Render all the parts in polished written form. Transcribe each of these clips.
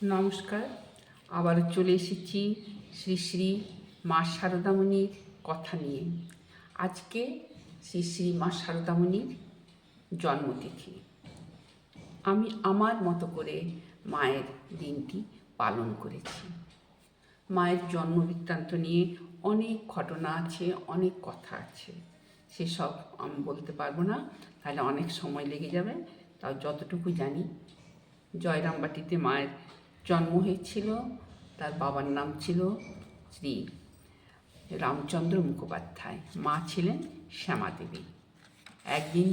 নমস্কার, আবারও চলে এসেছি শ্রী শ্রী মা শারদামণির কথা নিয়ে। আজকে শ্রী শ্রী মা শারদামণির জন্মতিথি। আমি আমার মতো করে মায়ের দিনটি পালন করেছি। মায়ের জন্মবৃত্তান্ত নিয়ে অনেক ঘটনা আছে, অনেক কথা আছে, সেসব আমি বলতে পারবো না, তাহলে অনেক সময় লেগে যাবে। তাও যতটুকু জানি, জয়রামবাটিতে মায়ের জন্ম হয়েছিল। তার বাবার নাম ছিল শ্রী রামচন্দ্র মুখোপাধ্যায়, মা ছিলেন শ্যামাদেবী। একদিন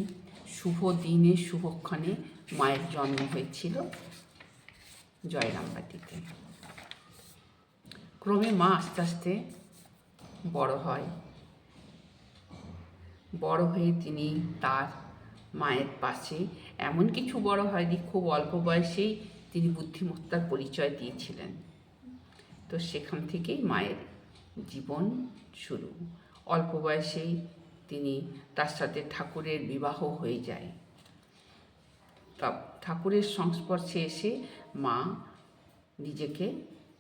শুভ দিনে শুভক্ষণে মায়ের জন্ম হয়েছিল জয়রামবাটিতে। ক্রমে মা আস্তে আস্তে বড় হয়। বড় হয়ে তিনি তার মায়ের পাশে এমন কিছু বড় হয়নি, খুব অল্প বয়সেই তিনি বুদ্ধিমত্তার পরিচয় দিয়েছিলেন। তো সেখান থেকেই মায়ের জীবন শুরু। অল্প বয়সেই তার সাথে ঠাকুরের বিবাহ হয়ে যায়। তা ঠাকুরের সংস্পর্শে এসে মা নিজেকে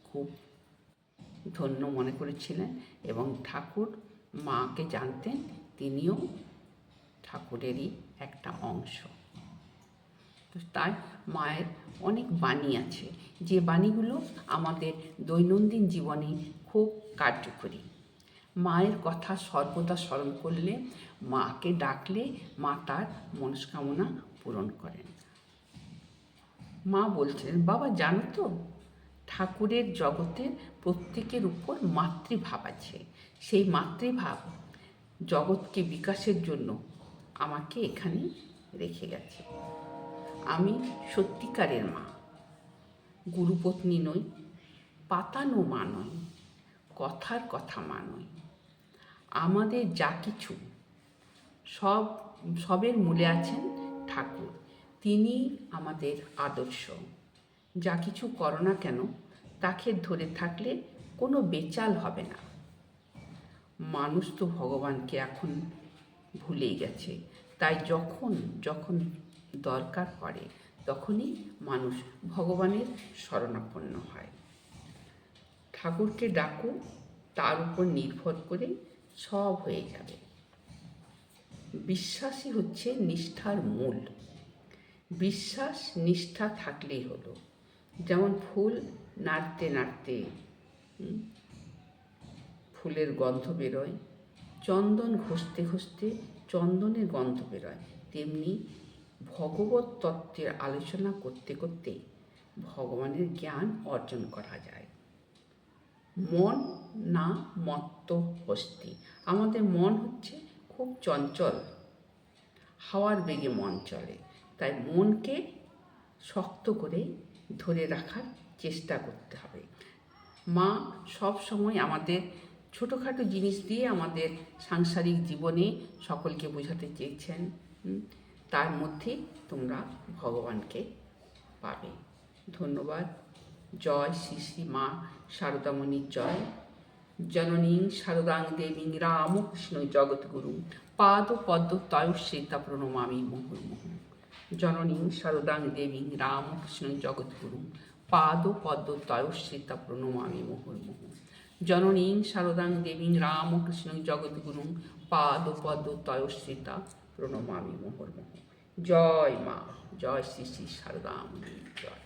খুব ধন্য মনে করেছিলেন এবং ঠাকুর মাকে জানতেন, তিনিও ঠাকুরেরই একটা অংশ। তো তাই মায়ের অনেক বাণী আছে, যে বাণীগুলো আমাদের দৈনন্দিন জীবনে খুব কার্যকরী। মায়ের কথা সর্বদা স্মরণ করলে, মাকে ডাকলে মা তার মনস্কামনা পূরণ করেন। মা বলছিলেন, বাবা জানো তো, ঠাকুরের জগতের প্রত্যেকের উপর মাতৃভাব আছে। সেই মাতৃভাব জগৎকে বিকাশের জন্য আমাকে এখানে রেখে গেছে। আমি সত্যিকারের মা, গুরুপত্নী নই, পাতানো মা নই, কথার কথা মা নই। আমাদের যা কিছু সবের মূলে আছেন ঠাকুর, তিনি আমাদের আদর্শ। যা কিছু করো না কেন, তাকে ধরে থাকলে কোনো বেচাল হবে না। মানুষ তো ভগবানকে এখন ভুলেই গেছে, তাই যখন যখন দরকার পড়ে তখনই মানুষ ভগবানের শরণাপন্ন হয়। ঠাকুরকে ডাকো, তার উপর নির্ভর করে সব হয়ে যাবে। বিশ্বাসই হচ্ছে নিষ্ঠার মূল। বিশ্বাস নিষ্ঠা থাকলেই হলো। যেমন ফুল নাড়তে নাড়তে ফুলের গন্ধ বেরোয়, চন্দন ঘষতে ঘষতে চন্দনের গন্ধ বেরোয়, তেমনি ভগবত তত্ত্বের আলোচনা করতে করতে ভগবানের জ্ঞান অর্জন করা যায়। মন না মত্ত হস্তি। আমাদের মন হচ্ছে খুব চঞ্চল, হাওয়ার বেগে মন চলে। তাই মনকে শক্ত করে ধরে রাখার চেষ্টা করতে হবে। মা সব সময় আমাদের ছোটোখাটো জিনিস দিয়ে আমাদের সাংসারিক জীবনে সকলকে বোঝাতে চেয়েছেন, তার মধ্যে তোমরা ভগবানকে পাবে। ধন্যবাদ। জয় শ্রী শ্রী মা শারদামণির জয়। জননীং শারদাং দেবীং রামকৃষ্ণ জগৎগুরু পাদ পদ্ম তয়শ্রিতা প্রণমামি মুহুর্মুহু। জননীং শারদাং দেবীং রামকৃষ্ণ জগৎগুরু পাদ পদ্ম তয়শ্রিতা প্রণমামি মুহুর্মুহু। জননীং শারদাং দেবীং রামকৃষ্ণ জগৎগুরু পাদ পদ্ম তয়শ্রিতা প্রণমামি মুহুর্মুহু। জয় মা, জয় শ্রী শ্রী শারদামণি জয়।